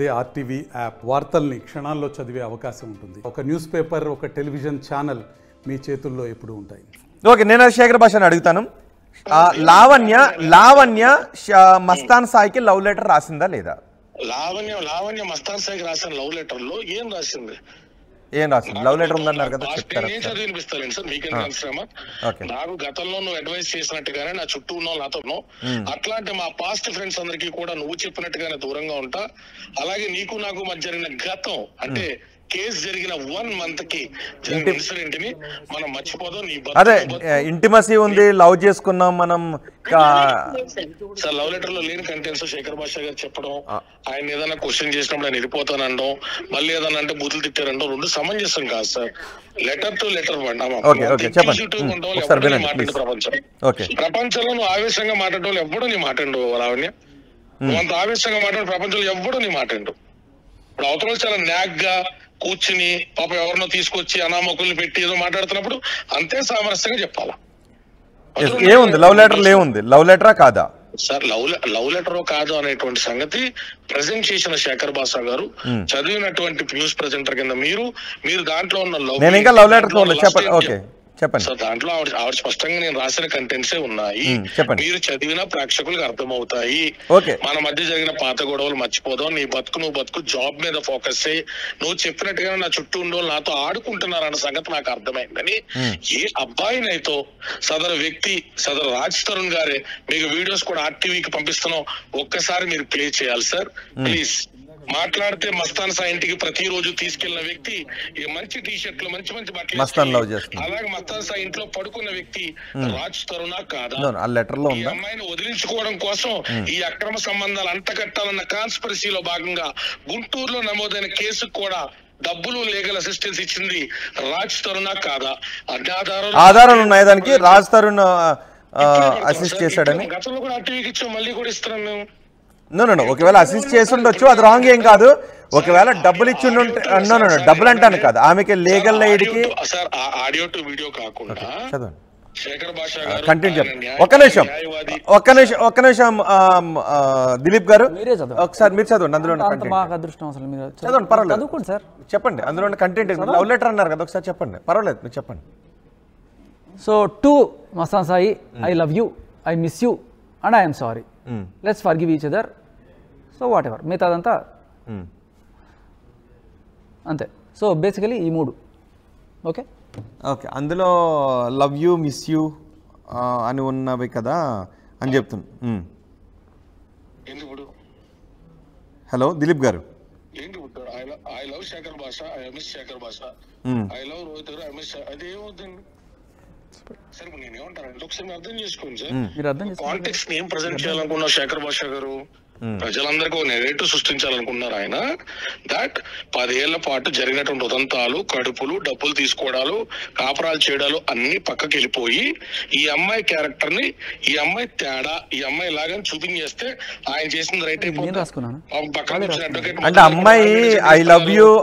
అదే RTV app వార్తల్ని క్షణాల్లో చదివే అవకాశం ఉంటుంది. ఒక న్యూస్ పేపర్, ఒక టెలివిజన్ ఛానల్ మీ చేతుల్లో ఎప్పుడు ఉంటాయి. ఓకే, నేను శేఖర్ భాషను అడుగుతాను. లావణ్య మస్తాన్ సాయికి లవ్ లెటర్ రాసిందా లేదా? లావణ్య మస్తాన్ సాయికి రాసిన లవ్ లెటర్ లో ఏం రాసింది? లవ్ లెటర్ ఉందన్నారు కదా, వినిపిస్తాను సార్, మీకేం శ్రమ. నాకు గతంలో నువ్వు అడ్వైస్ చేసినట్టుగానే నా చుట్టూ ఉన్న నాతో అట్లాంటి మా పాస్ట్ ఫ్రెండ్స్ అందరికీ కూడా నువ్వు చెప్పినట్టుగానే దూరంగా ఉంటా. అలాగే నీకు నాకు మధ్య జరిగిన గతం అంటే కేసు జరిగిన 1 month కి జరిగిన ఇన్సిడెంట్ ని మనం మర్చిపోదాం. అదే ఇంటిమసీ ఉంది, లవ్ చేసుకున్నాం మనం. సార్ లవ్ లెటర్ లో లేని కంటెంట్స్ శేఖర్ భాష గారు చెప్పడం, ఆయన ఏదైనా క్వశ్చన్ చేసినప్పుడు ఆయన వెళ్ళిపోతానండం, మళ్ళీ ఏదైనా అంటే బూతులు తిట్టారండం, రెండు సమంజసం కాదు సార్. లెటర్ టు లెటర్ ప్రపంచంలో నువ్వు ఆవేశంగా మాట్లాడటం ఎవ్వడూ నీ మాట్లాడు లావణ్య. నువ్వు అంత ఆవేశంగా మాట్లాడే ప్రపంచంలో ఎవ్వడూ నీ మాట్లాడు. ఇప్పుడు అవతల చాలా న్యాక్ గా కూర్చుని పాప ఎవరినో తీసుకొచ్చి అనామకుల్ని పెట్టి ఏదో మాట్లాడుతున్నప్పుడు అంతే సామరస్యంగా చెప్పాలా. ఏముంది లవ్ లెటర్? ఏముంది లవ్ లెటరా కాదా సార్? లవ్ లెటర్ కాదు అనేటువంటి సంగతి ప్రెజెంట్ చేసిన శేఖర్ భాష గారు, చదివినటువంటి న్యూస్ ప్రెజెంటర్ కింద మీరు దాంట్లో ఉన్న చెప్పండి సార్. దాంట్లో ఆవిడ స్పష్టంగా నేను రాసిన కంటెంట్సే ఉన్నాయి, మీరు చదివిన ప్రేక్షకులకు అర్థమవుతాయి. మన మధ్య జరిగిన పాత గొడవలు మర్చిపోదాం, నీ బతుకు నువ్వు బతుకు, జాబ్ మీద ఫోకస్ చేయి, నువ్వు చెప్పినట్టుగా నా చుట్టూ ఉండే నాతో ఆడుకుంటున్నారన్న సంగతి నాకు అర్థమైందని ఏ అబ్బాయినైతో సదరు వ్యక్తి సదరు రాజ్ తరుణ్ గారే మీకు వీడియోస్ కూడా ఆర్టీవీకి పంపిస్తున్నాం, ఒక్కసారి మీరు ప్లే చేయాలి సార్ ప్లీజ్. మాట్లాడితే మస్తాన్ సాయి ఇంటికి ప్రతిరోజు తీసుకెళ్లిన వ్యక్తి, ఈ మంచి టీ షర్ట్లు మంచి బట్టలు, అలాగే మస్తాన్ సాయి ఇంట్లో పడుకున్న వ్యక్తి రాజ్ తరుణ కాదా? ఈ అమ్మాయిని వదిలించుకోవడం కోసం ఈ అక్రమ సంబంధాలు అంటగట్టాలన్న కాన్స్పిరసీలో భాగంగా గుంటూరులో నమోదైన కేసుకు కూడా డబ్బులు లీగల్ అసిస్టెన్స్ ఇచ్చింది రాజ్ తరుణ కాదా? ఆధారాలు ఉన్నాయి దానికి. రాజ్ తరుణ్ అసిస్ట్ చేశాడని గతంలో కూడా ఆర్టీవీకి ఇచ్చాం, మళ్ళీ కూడా ఇస్తున్నాం మేము. నో ఒకవేళ అసిస్ట్ చేసి ఉండొచ్చు, అది రాంగ్ ఏం కాదు. ఒకవేళ డబ్బులు ఇచ్చి డబ్బులు అంటాను కాదు, ఆమెకి లీగల్ ఎయిడ్కి ఆడియో టు వీడియో కాకుండా కంటెంట్ చెప్పండి. ఒక్క నిమిషం దిలీప్ గారు, ఒకసారి మీరు చదవండి. అందులో చదవండి, పర్వాలేదు సార్, చెప్పండి. అందులో కంటెంట్ లవ్ లెటర్ అన్నారు కదా, ఒకసారి చెప్పండి, పర్వాలేదు మీరు చెప్పండి. So to Mastan Sai, I love you, I miss you and I'm sorry, let's forgive each other, so what ever, మిగతాదంతా అంతే. సో బేసికలీ ఈ 3 ఓకే. అందులో లవ్ యూ, మిస్ యూ అని ఉన్నవి కదా అని చెప్తున్నా. హలో దిలీప్ గారు, ఐ లవ్ శేఖర్ భాష, ఐ మిస్ శేఖర్ భాష, ఐ లవ్ రోహిత్ గారు, ఐ మిస్, అదేమవుతుంది సార్? నేను ఏమంటానంటే ఒకసారి అర్థం చేసుకోండి సార్, కాంటెక్స్ట్ ఏం ప్రజెంట్ చేయాలనుకున్నారు శేఖర్ భాష గారు? ప్రజలందరికీ ఒక నెరేటివ్ సృష్టించాలనుకున్నారు ఆయన. దాట్ 10 ఏళ్ల పాటు జరిగినటువంటి ఉదంతాలు, కడుపులు, డబ్బులు తీసుకోవడాలు, కాపురాలు చేయడాలు అన్ని పక్కకి వెళ్ళిపోయి ఈ అమ్మాయి క్యారెక్టర్ ని, ఈ అమ్మాయి తేడా, ఈ అమ్మాయి లాగా చూపించేస్తే ఆయన చేసింది రైట్ అయిపోయింది. అంటే అమ్మాయి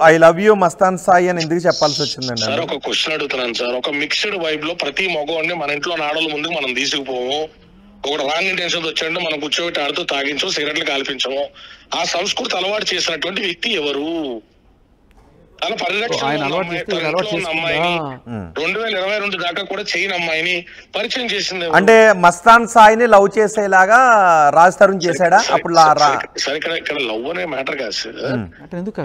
I love you Mastan Sai అని ఎందుకు చెప్పాల్సి వచ్చిందండి సార్? ఒక క్వశ్చన్ అడుగుతున్నాను సార్. ఒక మిక్స్డ్ వైబ్ లో ప్రతి మగవాడిని మన ఇంట్లో ఆడవాళ్ళ ముందుకు మనం తీసుకుపోము, ఒక రాంగ్ ఇంటెన్షన్ వచ్చాడు మనం కూర్చోబెట్టి ఆడుతూ తాగించము, సిగరెట్లు కాల్పించము. ఆ సంస్కృతి అలవాటు చేసినటువంటి వ్యక్తి ఎవరు? తన పరిరక్షణ అమ్మాయిని 2022 దాకా కూడా చేయని అమ్మాయిని పరిచయం చేసింది. అంటే మస్తాన్ సాయిని లవ్ చేసేలాగా రాజ్ తరుణ్ చేశాడా? అప్పుడు సరే, ఇక్కడ లవ్ అనే మ్యాటర్ కాదు సార్,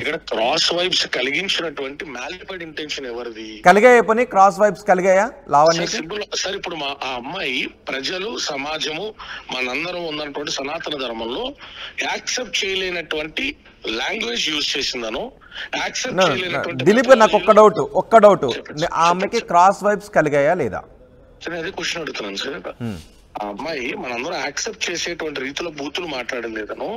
ఇక్కడ క్రాస్ వైబ్స్ కలిగించినటువంటి మ్యాలిఫైడ్ ఇంటెన్షన్ ఎవరిది? కలిగాయ పని క్రాస్ వైబ్స్ కలిగాయా లావణ్య? సార్ ఇప్పుడు ఆ అమ్మాయి ప్రజలు, సమాజము, మనందరం ఉన్నటువంటి సనాతన ధర్మంలో యాక్సెప్ట్ చేయలేనటువంటి లాంగ్వేజ్ యూజ్ చేసిందను, యాక్సెప్ట్ చేయలేనటువంటి. దిలీప్ నాకు ఒక్క డౌట్, ఆమెకి క్రాస్ వైబ్స్ కలిగాయా లేదా? సరే, అదే క్వశ్చన్ అడుగుతున్నాను సార్. ఆ అమ్మాయి మనందరం యాక్సెప్ట్ చేసేటువంటి రీతిలో బూతులు మాట్లాడిందను,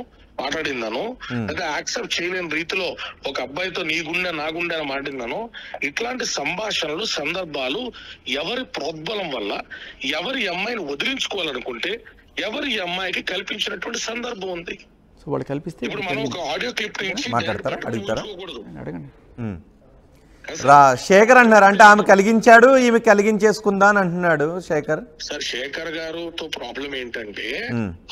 లేదా యాక్సెప్ట్ చేయలేని రీతిలో ఒక అబ్బాయితో నీ గుండె నా గుండె అని మాట్లాడిందను, ఇట్లాంటి సంభాషణలు, సందర్భాలు ఎవరి ప్రోద్బలం వల్ల ఎవరి అమ్మాయిని వదిలించుకోవాలనుకుంటే ఎవరి అమ్మాయికి కల్పించినటువంటి సందర్భం ఉంది. వాళ్ళు కల్పిస్తే ఇప్పుడు మనం ఒక ఆడియో క్లిప్ నుంచి అడుగుతారా? అడగండి. శేఖర్ అంటున్నారు, అంటే ఆమె కలిగించాడు ఈమె కలిగించేసుకుందా అని అంటున్నాడు శేఖర్. సార్ శేఖర్ గారుతో ప్రాబ్లం ఏంటంటే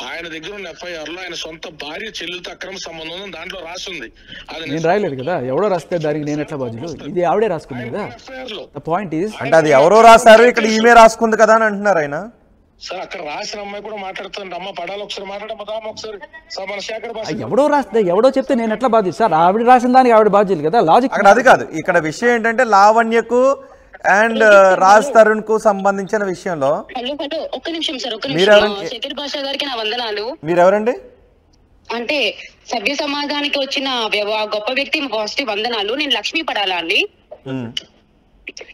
ఆయన దగ్గర ఉన్న ఎఫ్ఐఆర్ లో ఆయన సొంత భార్య చెల్లెలతో అక్రమ సంబంధం దాంట్లో రాసింది. అది నేను రాయలేదు కదా, ఎవడో రాస్తే దానికి నేను ఎట్లా బాధ్యులు? ఇది ఆవిడే రాసుకుంది కదా. పాయింట్ ఈజ్ అంటే అది ఎవరో రాశారు, ఇక్కడ ఈమె రాసుకుంది కదా అని అంటున్నారు ఆయన. సార్ అక్కడ రాసిన అమ్మాయి కూడా మాట్లాడుతుంది, అమ్మ పడాలి ఒకసారి మాట్లాడమ్మా ఒకసారి. మన శేఖర్ భాష ఎవడో రాస్తే ఎవడో చెప్తే నేను ఎట్లా బాధ్యత సార్? ఆవిడ రాసిన దానికి ఆవిడ బాధ్యులు కదా. లాజిక్ అక్కడ అది కాదు. ఇక్కడ విషయం ఏంటంటే లావణ్యకు అండ్ రాజ్ తరుణ్ కు సంబంధించిన విషయంలో. ఒక్క నిమిషం సార్, ఒక్క నిమిషం. శేఖర్ భాష గారికి నా వందనాలు. మీరెవరండి? అంటే సభ్య సమాజానికి వచ్చిన గొప్ప వ్యక్తి ఫస్ట్ వందనాలు. నేను లక్ష్మీ పడాలా అండి.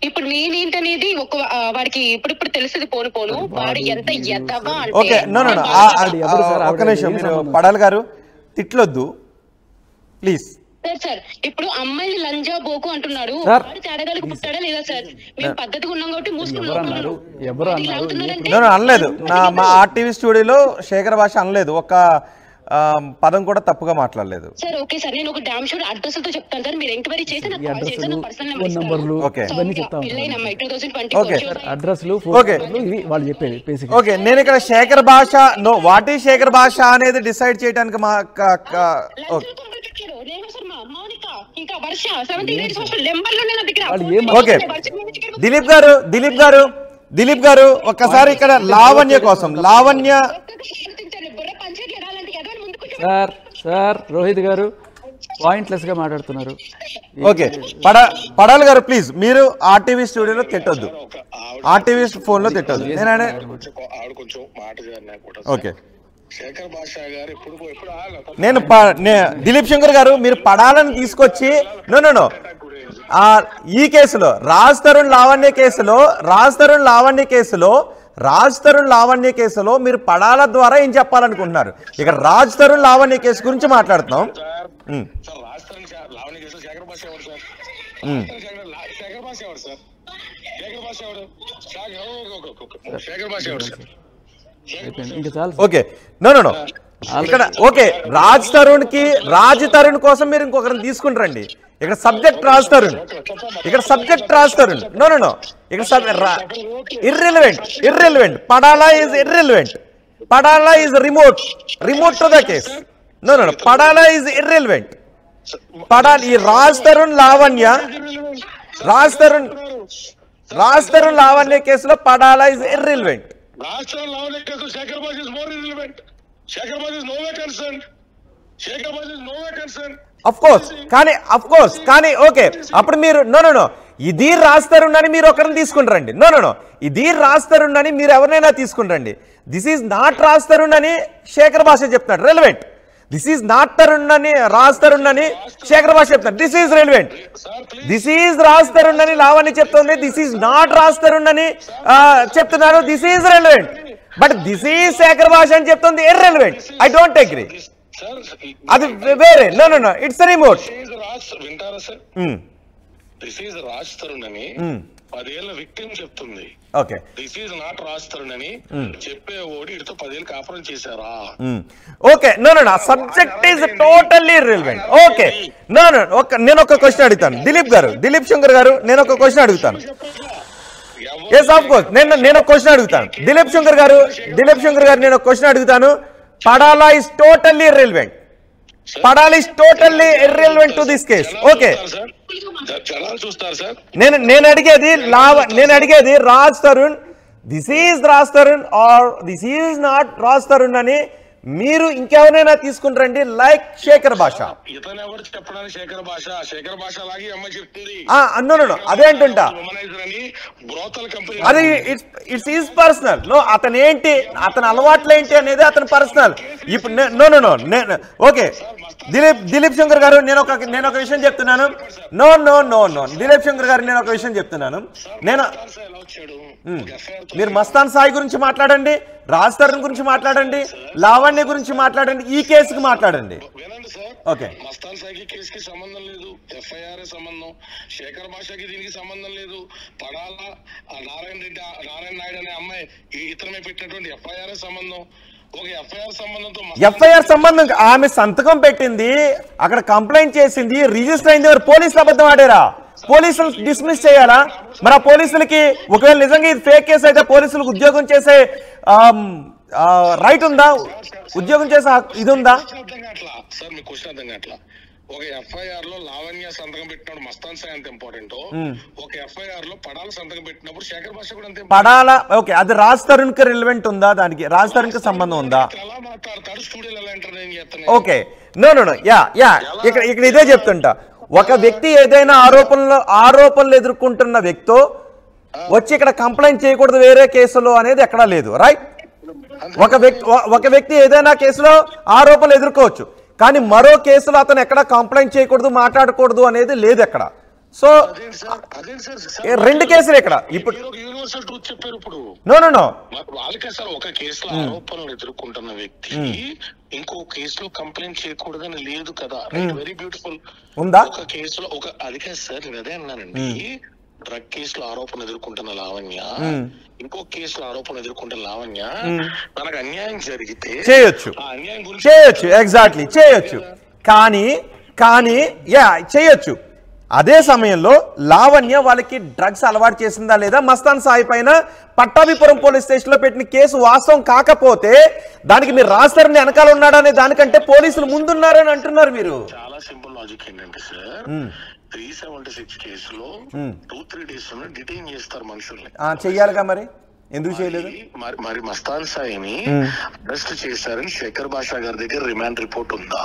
ఇప్పుడు నేనేంటనేది ఒక వాడికి ఇప్పుడు తెలుస్తుంది పోను పోను వాడు ఎంత ఎద్దవా అంటే. ఒక్క నిమిషం, మీరు పడాలి గారు తిట్లొద్దు ప్లీజ్. సార్ ఇప్పుడు అమ్మాయిని లంజా బోకు అంటున్నాడు. వాడు తేడగలికి పుట్టాడా లేదా సార్? మేము పద్ధతిగా ఉన్నాం కాబట్టి మూసుకున్నాం. అనలేదు. మా ఆర్టీవీ స్టూడియోలో శేఖర్ భాష అనలేదు, ఒక పదం కూడా తప్పుగా మాట్లాడలేదు. సార్ ఓకే సార్, నేను ఒక డామ్ షూర్ అడ్రస్ తో చెప్తాను సార్. మీరు ఎంక్వైరీ చేసి నాకు కాల్ చేసి నా పర్సనల్ నంబర్ ఓకే ఓకే. నేను ఇక్కడ శేఖర్ భాష వాట్ ఈస్ శేఖర్ భాష అనేది డిసైడ్ చేయడానికి మా ఓకే. దిలీప్ గారు ఒక్కసారి ఇక్కడ లావణ్య కోసం సార్ రోహిత్ గారు పాయింట్లెస్ గా మాట్లాడుతున్నారు. ఓకే పడాలి గారు ప్లీజ్, మీరు ఆర్టీవీ స్టూడియోలో తిట్టొద్దు, ఆర్టీవీ ఫోన్ లో తిట్టొద్దు. ఓకే నేను దిలీప్ శంకర్ గారు మీరు పడాలని తీసుకొచ్చి నో ఈ కేసులో రాజ్ తరుణ్ లావణ్య కేసులో మీరు పడాల ద్వారా ఏం చెప్పాలనుకుంటున్నారు? ఇక్కడ రాజ్ తరుణ్ లావణ్య కేసు గురించి మాట్లాడుతున్నాం. ఓకే నో ఇక్కడ ఓకే రాజ్ తరుణ్ కోసం మీరు ఇంకొకరిని తీసుకుంటారండి. ఇక్కడ సబ్జెక్ట్ రాజ్ తరుణ్ ఇక్కడ ఇర్రెలెవెంట్ పడాలా is remote to the case. Padala is irrelevant. ఈ రాజ్ తరుణ్ లావణ్య కేసులో పడాలా ఈజ్ ఇర్రెలెవెంట్. అఫ్ కోర్స్ కానీ ఓకే అప్పుడు మీరు ఇది రాజ్ తరుణ్ అని మీరు ఒకరిని తీసుకుంటారండి. ఇది రాజ్ తరుణ్ అని మీరు ఎవరినైనా తీసుకుంటారండి. This is not Raj Tarun అని శేఖర్ భాష చెప్తున్నాడు, relevant. This is not Tarun అని రాజ్ తరుణ్ అని శేఖర్ భాష చెప్తున్నాడు, this is relevant. This is Raj Tarun అని లావణ్య చెప్తుంది, this is not Raj Tarun అని చెప్తున్నారు, this is relevant. But this is Shekhar Basha అని చెప్తుంది ఇర్రెలెవెంట్. I don't agree. అది వేరే. It's remote. This is Raj Tarun అని 10 ఏళ్ల విక్టిమ్ చెప్తుంది. Okay this is not Raj Tarun అని చెప్పే ఓడి ఇటుతో 10 ఏళ్ళు కాపురం చేశారా? Okay subject is totally irrelevant. Okay నేను ఒక క్వశ్చన్ అడుగుతాను దిలీప్ శంకర్ గారు, నేను ఒక క్వశ్చన్ అడుగుతాను. ఎస్ ఆఫ్ కోర్స్ నేను ఒక క్వశ్చన్ అడుగుతాను. దిలీప్ శంకర్ గారు నేను ఒక క్వశ్చన్ అడుగుతాను. పడాలా ఈజ్ టోటల్లీ ఇర్రెలెవెంట్. పడాలా is totally irrelevant to this case. Okay నేను అడిగేది Raj Tarun, this is Raj Tarun or this is not Raj Tarun అని మీరు ఇంకెవరైనా తీసుకుంటారండి, లైక్ శేఖర్ భాష. అదే అంటుంటా, అది ఇట్స్ ఈజ్ పర్సనల్. అతని అలవాట్లు ఏంటి అనేది అతని పర్సనల్. ఇప్పుడు ఓకే దిలీప్ శంకర్ గారు నేను ఒక విషయం చెప్తున్నాను. దిలీప్ శంకర్ గారు నేను ఒక విషయం చెప్తున్నాను. మీరు మస్తాన్ సాయి గురించి మాట్లాడండి, రాజ్ తరుణ్ గురించి మాట్లాడండి, లావణ్య గురించి మాట్లాడండి, ఈ కేసుకి మాట్లాడండి. ఓకే మస్తాన్ సాయికి కేసుకి సంబంధం లేదు, ఎఫ్ఐఆర్ సంబంధం. శేఖర్ భాషకి దీనికి సంబంధం లేదు. పడాలా నారాయణ నాయుడు అనే అమ్మాయి ఇతరమే పెట్టినటువంటి ఎఫ్ఐఆర్ సంబంధం. ఎఫ్ఐఆర్ సంబంధం ఆమె సంతకం పెట్టింది, అక్కడ కంప్లైంట్ చేసింది, రిజిస్టర్ అయింది. పోలీసులు అబద్ధం ఆడారా? పోలీసులు డిస్మిస్ చేయాలా? మరి ఆ పోలీసులకి ఒకవేళ నిజంగా ఇది ఫేక్ కేసు అయితే పోలీసులకు ఉద్యోగం చేసే రైట్ ఉందా? ఉద్యోగం చేసే ఇది ఉందా? సార్ మీ క్వశ్చన్ అర్థం కావట్లా. ఒక ఎఫ్ఐఆర్ లో లావణ్య సంతకం పెట్టినప్పుడు మస్తాన్ సాయి అంత ఇంపార్టెంట్, ఒక ఎఫ్ఐఆర్ లో పడాల సంతకం పెట్టినప్పుడు శేఖర్ భాష కూడా అంతే. పడాల ఓకే, అది రాజ్ తరుణ్ కి రిలవెంట్ ఉందా? దానికి రాజ్ తరుణ్ కి సంబంధం ఉందా? ఎలా మాట్లాడతాడు స్టూడియోలో ఎలా ఎంటర్ చేస్తాను. ఓకే, నో యా ఇక్కడ ఇదే చెప్తుంటా. ఒక వ్యక్తి ఏదైనా ఆరోపణలు ఎదుర్కొంటున్న వ్యక్తి వచ్చి ఇక్కడ కంప్లైంట్ చేయకూడదు వేరే కేసులో అనేది ఎక్కడా లేదు, రైట్? ఒక వ్యక్తి ఏదైనా కేసులో ఆరోపణలు ఎదుర్కోవచ్చు, కానీ మరో కేసులో అతను ఎక్కడ కంప్లైంట్ చేయకూడదు, మాట్లాడకూడదు అనేది లేదు ఎక్కడ. సో రెండు కేసులు ఇక్కడ ఇప్పుడు యూనివర్సల్ ట్రూత్ చెప్పారు. ఇప్పుడు నో వాళ్ళకే సార్ ఒక కేసులో ఆరోపణలు ఎదుర్కొంటున్న వ్యక్తి ఇంకో కేసులో కంప్లైంట్ చేయకూడదని లేదు కదా. Very beautiful. ఉందా ఒక కేసులో అదికే సార్ నేను అదే అన్నానండి. డ్రగ్ కేసులో ఆరోపణ ఎదుర్కొంటున్న లావణ్య ఇంకో కేసులో ఆరోపణ ఎదుర్కొంటున్న లావణ్య మనకు అన్యాయం జరిగితే చేయొచ్చు, ఎగ్జాక్ట్లీ చేయొచ్చు, కానీ చేయొచ్చు. అదే సమయంలో లావణ్య వాళ్ళకి డ్రగ్స్ అలవాటు చేసిందా లేదా? మస్తాన్ సాయి పైన పట్టాభిపురం పోలీస్ స్టేషన్ లో పెట్టిన కేసు వాస్తవం కాకపోతే దానికి మీరు రాస్తారని వెనకాల ఉన్నాడనే దానికంటే పోలీసులు ముందున్నారని అంటున్నారు మీరు. చాలా సింపుల్ లాజిక్ ఏంటంటే సార్, 376 కేసులో 2-3 days డిటైన్ చేస్తారు మనుషుల్ని. చెయ్యాలిగా, మరి ఎందుకు చేయలేదు? మరి మస్తాన్ సాయిని అరెస్ట్ చేశారని శేఖర్ భాషా గారి దగ్గర రిమాండ్ రిపోర్ట్ ఉందా?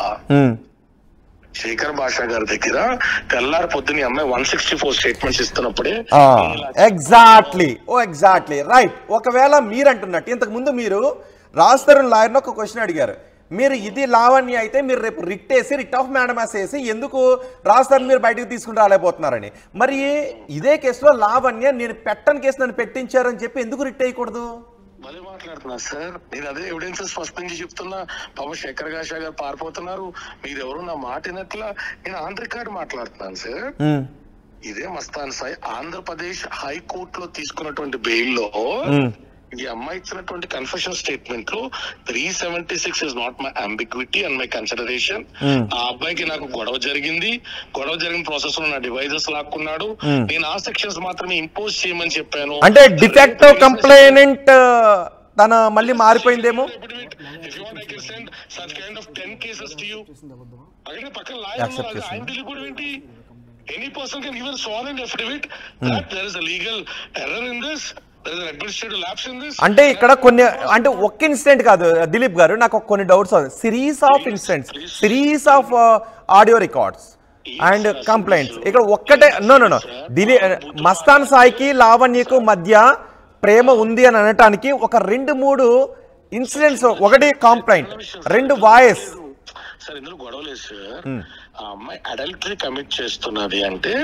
శేఖర్ భాషా గారి దగ్గర తెల్లారి పొద్దున అమ్మాయి 164 స్టేట్మెంట్స్ ఇస్తున్నప్పుడే ఎగ్జాక్ట్లీ రైట్. ఒకవేళ మీరు అంటున్నట్టు ఇంతకు ముందు మీరు రాజ్ తరుణ్ లాయర్ని ఒక క్వశ్చన్ అడిగారు, మీరు ఇది లావణ్య అయితే మీరు రేపు రిట్ ఆఫ్ మేడమాస్ వేసి ఎందుకు రాజ్ తరుణ్ మీరు బయటకు తీసుకుని రాలేకపోతున్నారని. మరి ఇదే కేసులో లావణ్య నేను పెట్టని కేసు నన్ను పెట్టించారని చెప్పి ఎందుకు రిట్ అయ్యకూడదు? మళ్ళీ మాట్లాడుతున్నా సార్, నేను అదే ఎవిడెన్సెస్ స్పష్టంగా చెప్తున్నా. పాప శేఖర్ భాషా గారు పారిపోతున్నారు, మీరెవరు నా మాట వినట్లా. నేను ఆన్ రికార్డ్ మాట్లాడుతున్నాను సార్. ఇదే మస్తాన్ సాయి ఆంధ్రప్రదేశ్ హైకోర్టులో తీసుకున్నటువంటి బెయిల్లో ఈ అమ్మాయి ఇచ్చినటువంటి కన్ఫెషన్ స్టేట్మెంట్ లో 376 is not my ambiguity and my consideration. ఆ అబ్బాయికి నాకు గొడవ జరిగిన ప్రాసెస్ లో నా డివైజెస్ లాక్కున్నాడు, నేను ఆ సెక్షన్స్ మాత్రమే ఇంపోజ్ చేయమని చెప్పాను. అంటే డిఫెక్టివ్ కంప్లైనెంట్ తన మళ్ళీ మారిపోయిందేమో. Any person can give a sworn affidavit that there is a legal error in this. అంటే ఇక్కడ కొన్ని అంటే ఒక్క ఇన్సిడెంట్ కాదు దిలీప్ గారు, నాకు కొన్ని doubts. Series of audio records and complaints ఇక్కడ ఒక్కటే. నో మస్తాన్ సాయికి లావణ్యకు మధ్య ప్రేమ ఉంది అని అనటానికి ఒక 2-3 ఇన్సిడెంట్స్, ఒకటి కంప్లైంట్, 2 వాయిస్. సార్ ఇందులో గొడవలేదు సార్. ఆ అమ్మాయి అడల్టరీ కమిట్ చేస్తున్నది అంటే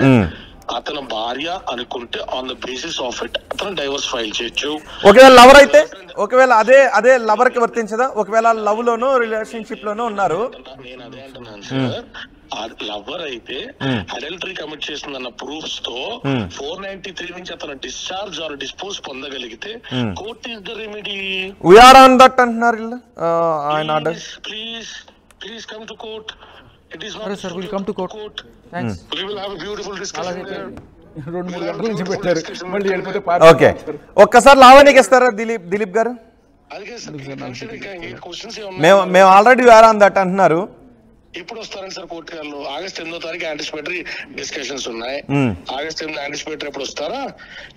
అతను భార్య అనుకుంటే on the basis of it అతను డైవర్స్ ఫైల్ చేయొచ్చు. ఒకవేళ లవర్ అయితే, ఒకవేళ అదే లవర్ కి వర్తించదా? ఒకవేళ లవ్ లోనో రిలేషన్షిప్ లోనో ఉన్నారు, నేను అదే అంటున్నాను సార్. లవర్ అయితే అడల్టరీ కమిట్ చేసిందన్న ప్రూఫ్స్ తో 493 నుంచి అతను డిశ్చార్జ్ ఆర్ డిస్పోజ్ పొందగలిగితే court is the remedy. We are on that అంటున్నారు ఆయన order. Please come to court. It is not. Sir, we'll come to court. Thanks. We will have a beautiful discussion there. 2-3 గంటల నుంచి పెట్టారు, మళ్ళీ వెళ్ళిపోతే. Okay, ఒక్కసారి లావణ్యకి ఇస్తారా దిలీప్ గారు? మేము ఆల్రెడీ వేర్ ఆన్ దట్ అంటున్నారు. ఇప్పుడు వస్తారండి సార్ కోర్టు వాళ్ళు. ఆగస్ట్ 8వ తారీఖు యాంటిసిపేటరీ డిస్కషన్స్ ఉన్నాయి. ఆగస్ట్ 8 యాంటిసిపేటరీ ఎప్పుడు వస్తారా?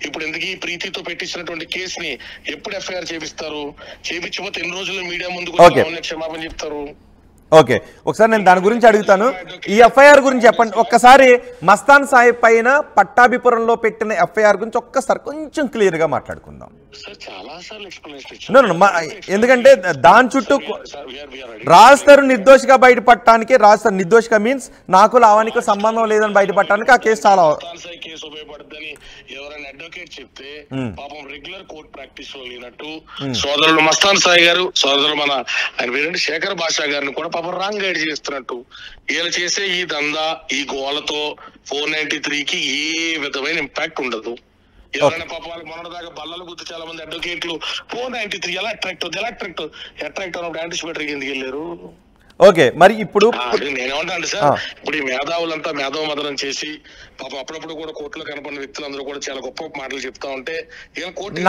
ఇప్పుడు ఎందుకు ఈ ప్రీతితో పెట్టించినటువంటి కేసుని ఎప్పుడు ఎఫ్ఐఆర్ చేపిస్తారు? చేపించకపోతే ఎన్ని రోజుల్లో మీడియా ముందుకు క్షమాపణ చెప్తారు? ఓకే, ఒకసారి నేను దాని గురించి అడుగుతాను. ఈ ఎఫ్ఐఆర్ గురించి చెప్పండి ఒక్కసారి. మస్తాన్ సాయి పైన పట్టాభిపురంలో పెట్టిన ఎఫ్ఐఆర్ గురించి ఒక్కసారి కొంచెం క్లియర్ గా మాట్లాడుకుందాం. ఎందుకంటే దాని చుట్టూ రాజ్ తరుణ్ నిర్దోషిగా బయటపడటానికి, రాజ్ తరుణ్ నిర్దోషిగా మీన్స్ నాకు లావణ్యకు సంబంధం లేదని బయటపడటానికి ఆ కేసు చాలా ఎవరైనా అడ్వకేట్ చెప్తే పాపం రెగ్యులర్ కోర్ట్ ప్రాక్టీస్ లో లేనట్టు సోదరులు మస్తాన్ సాయి గారు, సోదరులు మన ఆయన పేరంటే శేఖర్ భాషా గారిని కూడా పాపం రాంగ్ గైడ్ చేస్తున్నట్టు. వీళ్ళు చేసే ఈ దందా, ఈ గోలతో 493కి ఏ విధమైన ఇంపాక్ట్ ఉండదు. ఎవరైనా పాప వాళ్ళకి మొన్నదాకా బల్లలు గుర్తు చాలా మంది అడ్వకేట్లు 493 ఎలా అట్రాక్ట్ అవుతుంది అన్నప్పుడు యాంటిసిపేటరీకి ఎందుకు వెళ్ళారు? ఓకే మరి ఇప్పుడు నేనేమంటాను సార్, ఇప్పుడు ఈ మేధావులంతా మేధావమదనం చేసి పాప అప్పుడప్పుడు కూడా కోర్టులో కనపడిన వ్యక్తులందరూ కూడా చాలా గొప్ప మాటలు చెప్తా ఉంటే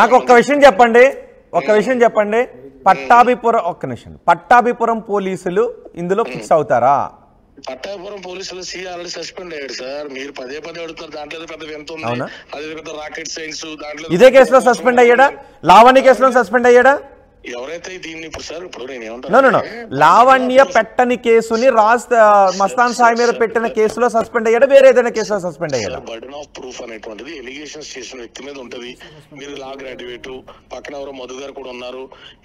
నాకు ఒక్క విషయం చెప్పండి, పట్టాభిపురం పోలీసులు ఇందులో ఫిక్స్ అవుతారా? పట్టాభిపురం పోలీసులు ఆల్రెడీ సస్పెండ్ అయ్యాడు సార్. మీరు పదే అడుగుతారు, దాంట్లో పెద్ద ఎంత ఉంది, అదే పెద్ద రాకెట్ సైన్స్. దాంట్లో ఇదే కేసులో సస్పెండ్ అయ్యాడా? లావణ్య కేసులో సస్పెండ్ అయ్యాడా? ఎవరైతే దీన్ని ఇప్పుడు సార్ ఇప్పుడు నేను ఏమంటాను, లావణ్య పెట్టని కేసుని మస్తాన్ సాయి మీద పెట్టిన కేసులో సస్పెండ్ అయ్యాడా, వేరే ఏదైనా కేసులో సస్పెండ్ అయ్యాడా? బర్డెన్ ఆఫ్ ప్రూఫ్ అనేటువంటిది ఎలిగేషన్స్ చేసిన వ్యక్తి మీద ఉంటది. మీరు లా గ్రాడ్యుయేట్, పక్కన ఎవరో మధు గారు కూడా ఉన్నారు.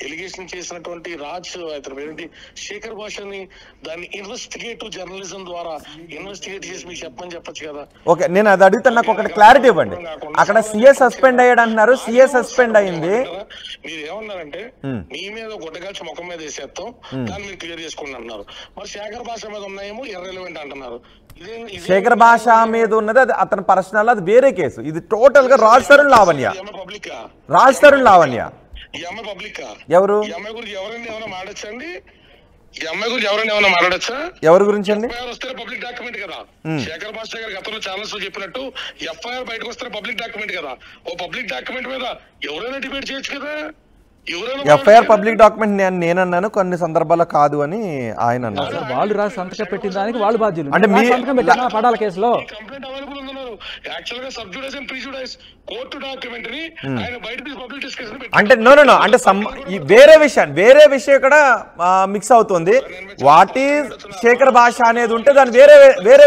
ఎలిగేషన్ చేసినటువంటి రాజ్ అతని పేరేంటి శేఖర్ భాషని దాన్ని ఇన్వెస్టిగేటివ్ జర్నలిజం ద్వారా ఇన్వెస్టిగేట్ చేసి మీకు చెప్పచ్చు కదా. ఓకే, నేను అది అడిగితే నాకు ఒకటి క్లారిటీ ఇవ్వండి. అక్కడ సిఏ సస్పెండ్ అయ్యాడు అంటున్నారు, సిఏ సస్పెండ్ అయింది. మీరు ఏమన్నారంటే మీ మీద గుడ్డగాల్చి ముఖం మీద వేసేస్తాం, దాన్ని మీరు క్లియర్ చేసుకోండి అంటున్నారు. మరి శేఖర్ భాష మీద ఉన్నాయేమో ఇర్రెలవెంట్ అంటున్నారు. శేఖర్ భాష మీద ఉన్నది అది అతని పర్సనల్, అది వేరే కేసు. ఇది టోటల్ గా రాజ్ తరుణ్ లావణ్య. రాజ్ తరుణ్ లావణ్య ఈ అమ్మాయి పబ్లిక్ ఎవరు? ఈ అమ్మాయి గురించి ఎవరైనా ఏమైనా మాట్లాడచ్చండి? ఈ అమ్మాయి గురించి ఎవరైనా ఏమైనా మాట్లాడచ్చా? ఎవరి గురించి అండి? వస్తే పబ్లిక్ డాక్యుమెంట్ కదా. శేఖర్ భాష గారు గతంలో ఛానల్స్ లో చెప్పినట్టు ఎఫ్ఐఆర్ బయటకు వస్తే పబ్లిక్ డాక్యుమెంట్ కదా. ఓ పబ్లిక్ డాక్యుమెంట్ మీద ఎవరైనా డిబేట్ చేయొచ్చు కదా. ఎఫ్ఐఆర్ పబ్లిక్ డాక్యుమెంట్ నేనన్నాను, కొన్ని సందర్భాల్లో కాదు అని ఆయన అన్నారు. వాళ్ళు రాసి సంతకం పెట్టిన దానికి వాళ్ళు బాధ్యులు. అంటే మీ పడాల కేసులో కంప్లైంట్ అవైలబుల్ ఉందన్నారు. యాక్చువల్ గా sub జుడిస్ and pre జుడిస్ court documentary ఆయన బయట తీసి పబ్లిక్ డిస్కషన్ అంటే నో అంటే వేరే విషయం ఇక్కడ మిక్స్ అవుతుంది. వాట్ ఈజ్ శేఖర్ భాష అనేది ఉంటే దాన్ని వేరే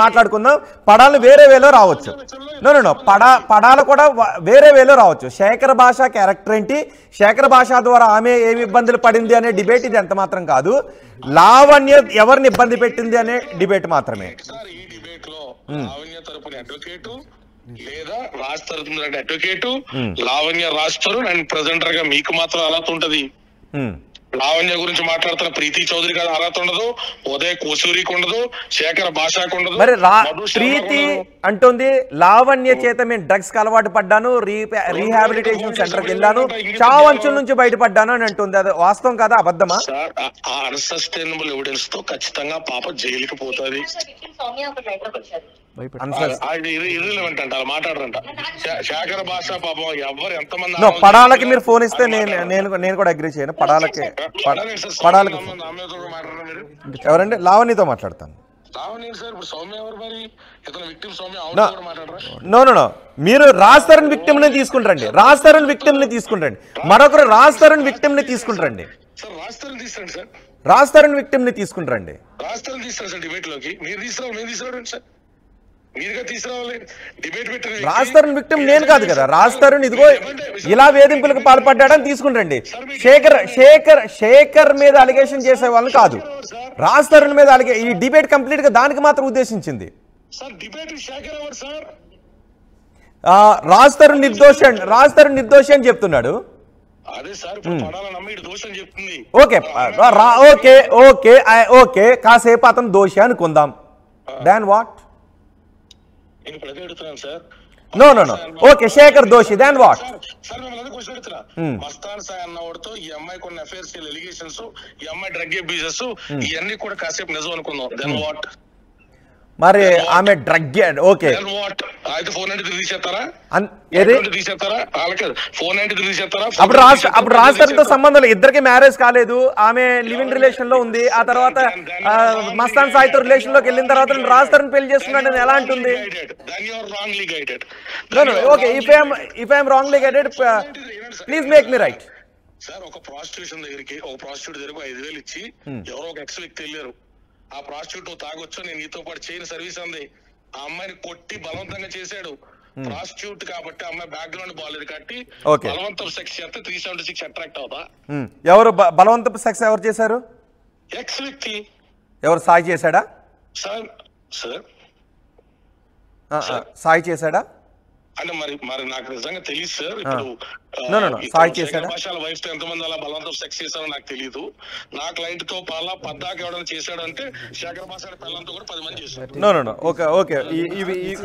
మాట్లాడుకుందాం. పడాలు వేరే వేలో రావచ్చు. నో పడాలు కూడా వేరే వేలో రావచ్చు. శేఖర్ భాష క్యారెక్టర్ ఏంటి, శేఖర్ భాష ద్వారా ఆమె ఏమి ఇబ్బందులు పడింది అనే డిబేట్ ఇది ఎంత మాత్రం కాదు. లావణ్య ఎవరిని ఇబ్బంది పెట్టింది అనే డిబేట్ మాత్రమే. ఈ డిబేట్ లో లావణ్య తరపున అడ్వకేట్ లేదా రాజ్ తరపున advocate, Lavanya Raj Tarun and presenter గా మీకు మాత్రం అర్హత ఉంటది. లావణ్య గురించి మాట్లాడుతున్న ప్రీతి చౌదరి గారు అర్హత ఉండదు, ఉదయ్ కోసూరికి ఉండదు, శేఖర్ భాషకు ఉండదు. మరి ప్రీతి అంటుంది లావణ్య చేత మేము డ్రగ్స్ కి అలవాటు పడ్డాను, రీహాబిలిటేషన్ సెంటర్కి వెళ్ళాను, చావంచుల నుంచి బయటపడ్డాను అని అంటుంది. అది వాస్తవం కదా అబద్ధమా? అన్సస్టైనబుల్ ఎవిడెన్స్ తో ఖచ్చితంగా పాప జైలుకి పోతుంది. మాట్లాడరంట శేఖర్ భాష పాపం ఎవరు ఎంతమంది పడాలకి మీరు ఫోన్ ఇస్తే నేను కూడా అగ్రీ చేయను. పడాలకి ఎవరండి? లావణ్యతో మాట్లాడతాను. నో మీరు రాజ్ తరుణ్ విక్టిమ్ ని తీసుకుంటారండి, మరొకరు రాజ్ తరుణ్ విక్టిమ్ ని తీసుకుంటారండి, రాజ్ తరుణ్ విక్టిమ్ ని తీసుకుంటారండి. డిబేట్ లోకి మీరు తీసుకురావాలి సార్, మీరుగా తీసుకురావాలి. డిబేట్ పెట్టండి. రాజ్ తరుణ్ విక్టిమ్ నేను కాదు కదా. రాజ్ తరుణ్ ఇదిగో ఇలా వేధింపులకు పాల్పడ్డాడని తీసుకుంటండి. శేఖర్ మీద అలిగేషన్ చేసే వాళ్ళని కాదు, రాజ్ తరుణ్ మీద ఈ డిబేట్ కంప్లీట్ గా దానికి మాత్రం ఉద్దేశించింది. రాజ్ తరుణ్ నిర్దోషి అని చెప్తున్నాడు. ఓకే కాసేపు అతను దోషి అనుకుందాం. Then what? No okay Shekhar దోషి, దాన్ వాట్? మస్తాన్ సాయి అన్నవాడితో ఈ అమ్మాయి కొన్ని అఫైర్స్ ఎలిగేషన్స్, ఈ అమ్మాయి డ్రగ్ అబ్యూజెస్ ఇవన్నీ కూడా కాసేపు నిజం అనుకుందాం. Then what? మరి ఆమె డ్రగ్ ఓకే అయితే ఫోన్ అంటే తీసేస్తారా? అప్పుడు రాజ్ తరుణ్ తో సంబంధం లేదు, ఇద్దరికి మ్యారేజ్ కాలేదు, ఆమె లివింగ్ రిలేషన్ లో ఉంది. ఆ తర్వాత మస్తాన్ సాయితో రిలేషన్ లోకి వెళ్ళిన తర్వాత రాజ్ తరుణ్ పెళ్లి చేస్తున్నాడని ఎలా అంటుంది? Okay if I'm wrongly guided please make me right. Sir ఒక ప్రాస్టిట్యూషన్ దగ్గరికి ఒక ప్రాస్టిట్యూట్ దగ్గరకు 5,000 ఇచ్చి ఎవరో ఒక ఎక్స్ వ్యక్తి వెళ్ళారు. ఆ ప్రాస్టిట్యూట్ తాగొచ్చు, నేను నీతో పాటు చేయని సర్వీస్ అంది. ఆ అమ్మాయిని కొట్టి బలవంతంగా చేశాడు. ప్రాస్టిట్యూట్ కాబట్టి అమ్మాయి బ్యాక్గ్రౌండ్ బాలేదు కట్టి బలవంతం సెక్స్ చేస్తే 376 అట్రాక్ట్ అవుతా. ఎవరు బలవంతపు సెక్స్ ఎవరు చేశారు? ఎక్స్ వ్యక్తి. ఎవరు? సాయి చేశాడా? సాయి చేశాడా అంటే మరి నాకు నిజంగా తెలియదు సార్. ఇప్పుడు సాయి చేశాడా? భాషల వైఫ్ తో ఎంతమంది అలా బలవంతం సెక్స్ చేశారో నాకు తెలియదు. నా క్లయింట్ తో పద్దాక ఎవరైనా చేశాడంటే శేఖర్ భాష పిల్లలతో కూడా 10 మంది చేశారు. ఓకే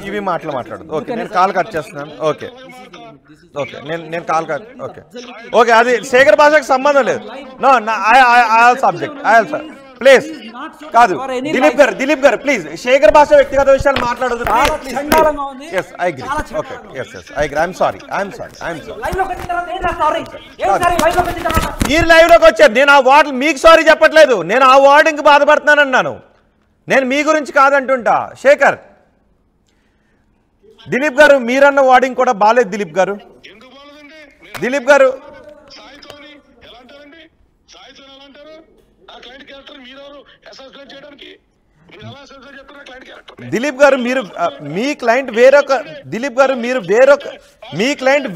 ఇవి మాట్లాడదు. ఓకే నేను కాల్ కట్ చేస్తున్నాను. ఓకే నేను కాల్ కట్. ఓకే అది శేఖర్ భాషకు సంబంధం లేదు. నో ఐ సబ్జెక్ట్ ప్లీజ్ కాదు దిలీప్ గారు ప్లీజ్ శేఖర్ భాష వ్యక్తిగత విషయాలు మాట్లాడదు. మీరు లైవ్ లోకి వచ్చారు, నేను ఆ వార్డు మీకు సారీ చెప్పట్లేదు, నేను ఆ వార్డుకి బాధపడుతున్నాను అన్నాను, నేను మీ గురించి కాదంటుంటా. శేఖర్, దిలీప్ గారు మీరన్న వార్డింగ్ కూడా బాలేదు. దిలీప్ గారు మీరు మీ క్లయింట్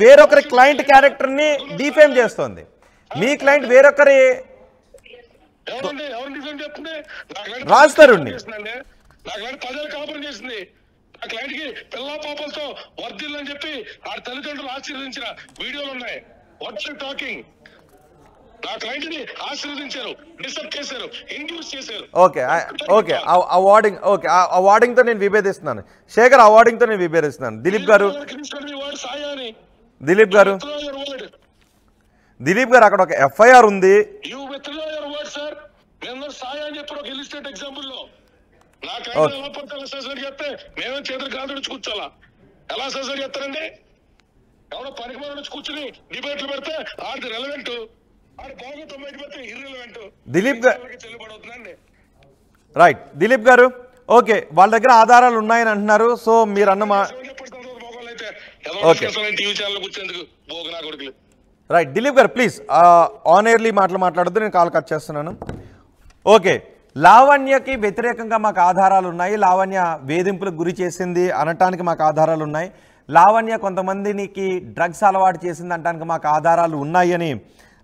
వేరొకరి క్లయింట్ క్యారెక్టర్ ని డిఫేమ్ చేస్తోంది. మీ క్లయింట్ వేరొకరి రాస్తారు పాపలతో వర్ధిల్లని చెప్పి ఆ తల్లిదండ్రులు ఆశీర్వదించిన వీడియోలు ఉన్నాయి. What's you talking? నా క్లయింట్ ని ఆశీర్వదించారు, డిస్టర్బ్ చేశారు, ఇండ్యూస్ చేశారు. అవార్డింగ్ తో నేను విభేదిస్తున్నాను. శేఖర్, అవార్డింగ్ తో నేను విభేదిస్తున్నాను. దిలీప్ గారు అక్కడ ఒక ఎఫ్ఐఆర్ ఉంది. నా క్లయింట్ ఎలా పడితే ఎలా సస్పెండ్ చేస్తే మేమే చేతులు కాలు నుంచి కూర్చోాలా? ఎలా సస్పెండ్ చేస్తారండి? ఎవడో పనికి మన నుంచి కూర్చుని డిబేట్లు పెడితే ఆడిది రెలవెంట్, ఆడి బాగుతో బయట పెడితే ఇర్రెలవెంట్. దిలీప్ గారు ఓకే, వాళ్ళ దగ్గర ఆధారాలు ఉన్నాయని అంటున్నారు. సో మీరు అన్నమా టీవీ ఛానల్ కూర్చేందుకు బోగనా కొడుకులు. దిలీప్ గారు ప్లీజ్ ఆన్ ఎయిర్లీ మాట్లాడొద్దు, నేను కాల్ కట్ చేస్తున్నాను. ఓకే, లావణ్యకి వ్యతిరేకంగా మాకు ఆధారాలు ఉన్నాయి, లావణ్య వేధింపులకు గురి చేసింది అనటానికి మాకు ఆధారాలు ఉన్నాయి, లావణ్య కొంతమందికి డ్రగ్స్ అలవాటు చేసింది అనటానికి మాకు ఆధారాలు ఉన్నాయి అని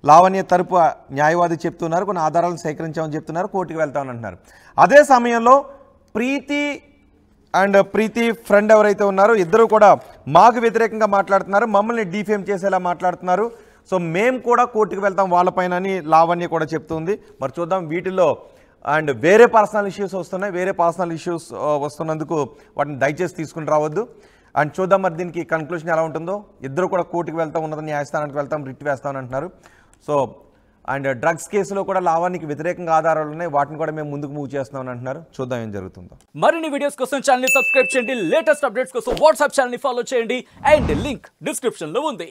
లావణ్య తరపు న్యాయవాది చెప్తున్నారు. కొన్ని ఆధారాలను సేకరించామని చెప్తున్నారు, కోర్టుకు వెళ్తామని అంటున్నారు. అదే సమయంలో ప్రీతి ఫ్రెండ్ ఎవరైతే ఉన్నారో ఇద్దరు కూడా మాకు వ్యతిరేకంగా మాట్లాడుతున్నారు, మమ్మల్ని డిఫేమ్ చేసేలా మాట్లాడుతున్నారు. సో మేము కూడా కోర్టుకు వెళ్తాం వాళ్ళపైన అని లావణ్య కూడా చెప్తుంది. మరి చూద్దాం వీటిల్లో అండ్ వేరే పర్సనల్ ఇష్యూస్ వస్తున్నాయి, వేరే పర్సనల్ ఇష్యూస్ వస్తున్నందుకు వాటిని దయచేసి తీసుకుని రావద్దు. అండ్ చూద్దాం మరి దీనికి కన్క్లూషన్ ఎలా ఉంటుందో. ఇద్దరు కూడా కోర్టుకు వెళ్తాం, ఉన్నత న్యాయస్థానానికి వెళ్తాం, రిట్ వేస్తామని అంటున్నారు. సో అండ్ డ్రగ్స్ కేసులో కూడా లావణ్యకి వ్యతిరేకంగా ఆధారాలు ఉన్నాయి, వాటిని కూడా మేము ముందుకు మూవ్ చేస్తామని అంటున్నారు. చూద్దాం ఏం జరుగుతుందో. మరిన్ని వీడియోస్ కోసం ఛానల్ ని సబ్స్క్రైబ్ చేయండి, లేటెస్ట్ అప్డేట్స్ కోసం వాట్సాప్ ఛానల్ ని ఫాలో చేయండి, అండ్ లింక్ డిస్క్రిప్షన్ లో ఉంది.